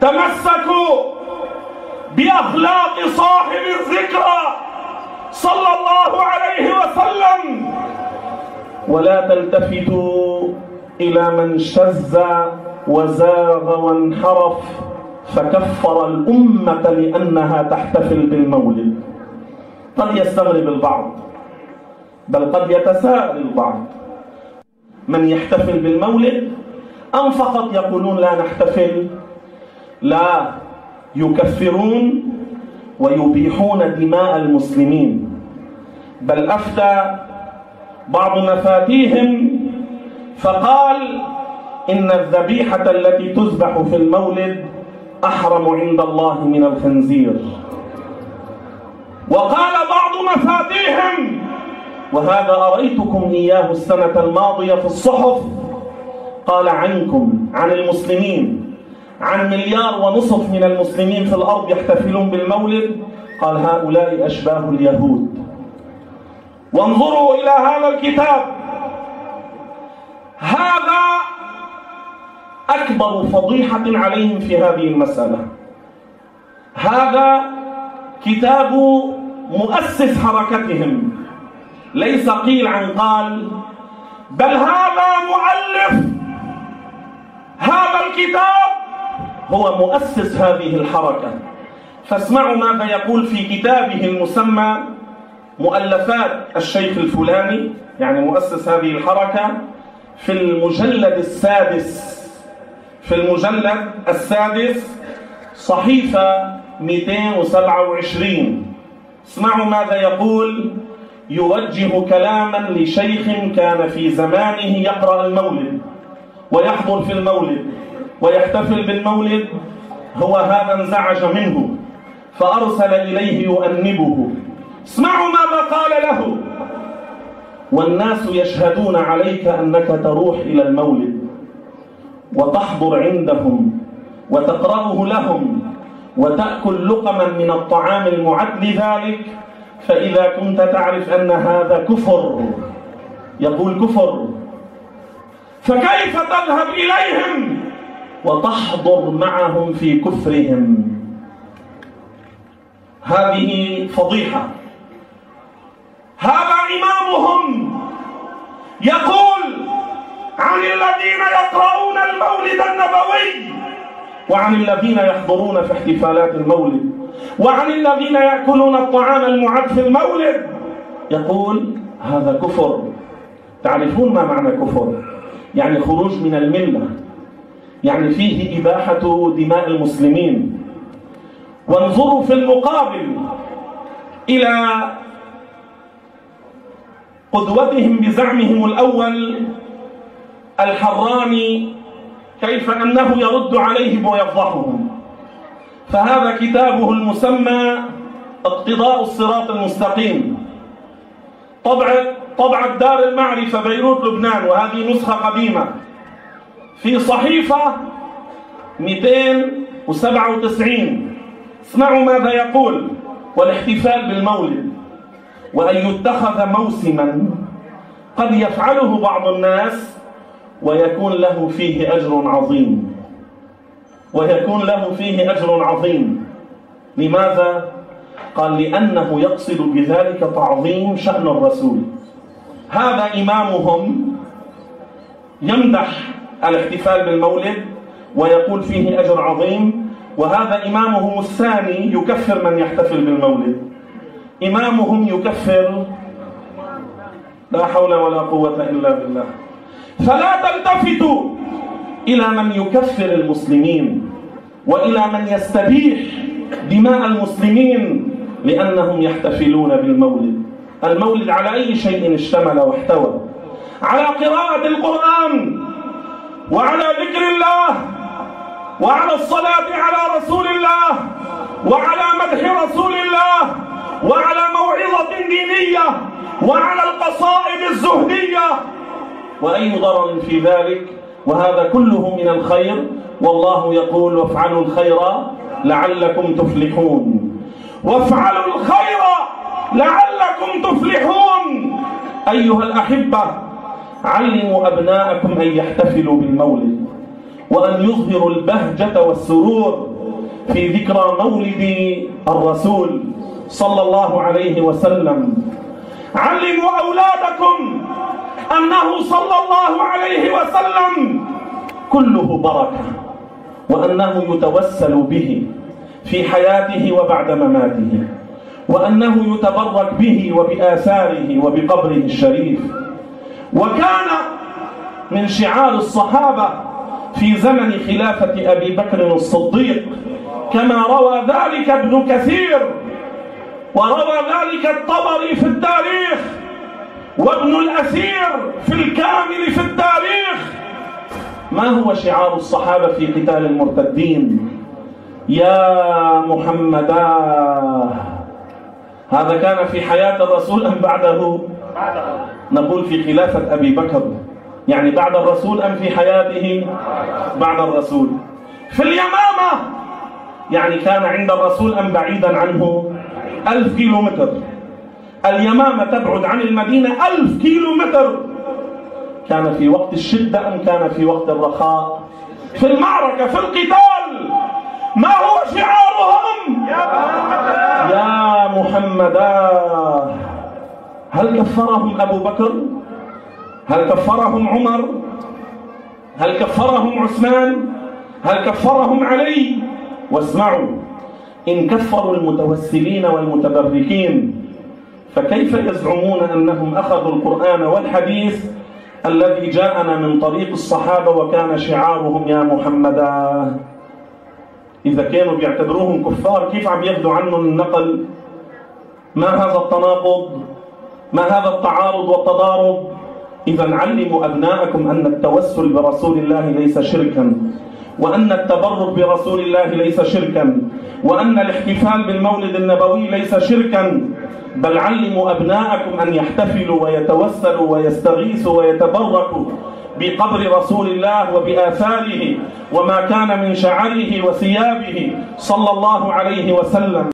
تمسكوا بأخلاق صاحب الذكرى صلى الله عليه وسلم، ولا تلتفتوا إلى من شذ وزاغ وانحرف فكفر الأمة لأنها تحتفل بالمولد. قد يستغرب البعض، بل قد يتساءل البعض: من يحتفل بالمولد أم فقط يقولون لا نحتفل؟ لا، يكفرون ويبيحون دماء المسلمين. بل أفتى بعض مفاتيهم فقال إن الذبيحة التي تذبح في المولد أحرم عند الله من الخنزير. وقال بعض مفاتيهم، وهذا أريتكم إياه السنة الماضية في الصحف، قال عنكم، عن المسلمين، عن 1.5 مليار من المسلمين في الأرض يحتفلون بالمولد، قال هؤلاء أشباه اليهود. وانظروا إلى هذا الكتاب، هذا أكبر فضيحة عليهم في هذه المسألة. هذا كتاب مؤسس حركتهم، ليس قيل عن قال، بل هذا مؤلف هذا الكتاب هو مؤسس هذه الحركة. فاسمعوا ماذا يقول في كتابه المسمى مؤلفات الشيخ الفلاني، يعني مؤسس هذه الحركة، في المجلد السادس صحيفة 227. اسمعوا ماذا يقول: يوجه كلاما لشيخ كان في زمانه يقرأ المولد ويحضر في المولد ويحتفل بالمولد، هو هذا انزعج منه فأرسل إليه يؤنبه. اسمعوا ماذا قال له: والناس يشهدون عليك أنك تروح إلى المولد وتحضر عندهم وتقرأه لهم وتأكل لقما من الطعام المعد لذلك، فإذا كنت تعرف أن هذا كفر، يقول كفر، فكيف تذهب إليهم وتحضر معهم في كفرهم؟ هذه فضيحة. هذا إمامهم يقول عن الذين يقرؤون المولد النبوي، وعن الذين يحضرون في احتفالات المولد، وعن الذين يأكلون الطعام المعد في المولد، يقول هذا كفر. تعرفون ما معنى كفر؟ يعني خروج من الملة، يعني فيه إباحة دماء المسلمين. وانظروا في المقابل إلى قدوتهم بزعمهم الأول الحراني، كيف أنه يرد عليهم ويفضحهم. فهذا كتابه المسمى اقتضاء الصراط المستقيم، طبعة دار المعرفة بيروت لبنان، وهذه نسخة قديمة، في صحيفة 297. اسمعوا ماذا يقول: والاحتفال بالمولد وأن يتخذ موسما قد يفعله بعض الناس ويكون له فيه أجر عظيم، ويكون له فيه أجر عظيم. لماذا؟ قال لأنه يقصد بذلك تعظيم شأن الرسول. هذا إمامهم يمدح الاحتفال بالمولد ويقول فيه أجر عظيم، وهذا إمامهم الثاني يكفر من يحتفل بالمولد. إمامهم يكفر، لا حول ولا قوة إلا بالله. فلا تلتفتوا إلى من يكفر المسلمين وإلى من يستبيح دماء المسلمين لأنهم يحتفلون بالمولد. المولد على أي شيء اشتمل واحتوى؟ على قراءة القرآن، وعلى ذكر الله، وعلى الصلاة على رسول الله، وعلى مدح رسول الله، وعلى موعظة دينية، وعلى القصائد الزهدية، وأي ضرر في ذلك؟ وهذا كله من الخير، والله يقول: وافعلوا الخير لعلكم تفلحون. وافعلوا الخير لعلكم تفلحون. أيها الأحبة، علموا أبناءكم أن يحتفلوا بالمولد، وأن يظهروا البهجة والسرور في ذكرى مولد الرسول صلى الله عليه وسلم. علموا أولادكم أنه صلى الله عليه وسلم كله بركة، وأنه يتوسل به في حياته وبعد مماته، وأنه يتبرك به وبآثاره وبقبره الشريف. وكان من شعار الصحابة في زمن خلافة أبي بكر الصديق كما روى ذلك ابن كثير، وروى ذلك الطبري في التاريخ، وابن الأثير في الكامل في التاريخ. ما هو شعار الصحابة في قتال المرتدين؟ يا محمدا. هذا كان في حياة الرسول أم بعده؟ نقول في خلافة أبي بكر، يعني بعد الرسول أم في حياته؟ بعد الرسول. في اليمامة، يعني كان عند الرسول أم بعيدا عنه؟ 1000 كيلومتر. اليمامة تبعد عن المدينة 1000 كيلومتر. كان في وقت الشدة أم كان في وقت الرخاء؟ في المعركة، في القتال، ما هو شعارهم؟ يا محمدا. هل كفرهم أبو بكر؟ هل كفرهم عمر؟ هل كفرهم عثمان؟ هل كفرهم علي؟ واسمعوا، إن كفروا المتوسلين والمتبركين فكيف يزعمون أنهم أخذوا القرآن والحديث الذي جاءنا من طريق الصحابة وكان شعارهم يا محمدا؟ إذا كانوا بيعتبروهم كفار، كيف عم ياخذوا عنهم النقل؟ ما هذا التناقض؟ ما هذا التعارض والتضارب؟ إذا علموا أبناءكم أن التوسل برسول الله ليس شركا، وأن التبرك برسول الله ليس شركا، وأن الاحتفال بالمولد النبوي ليس شركا، بل علموا أبناءكم أن يحتفلوا ويتوسلوا ويستغيثوا ويتبركوا بقبر رسول الله وبآثاره وما كان من شعره وثيابه صلى الله عليه وسلم.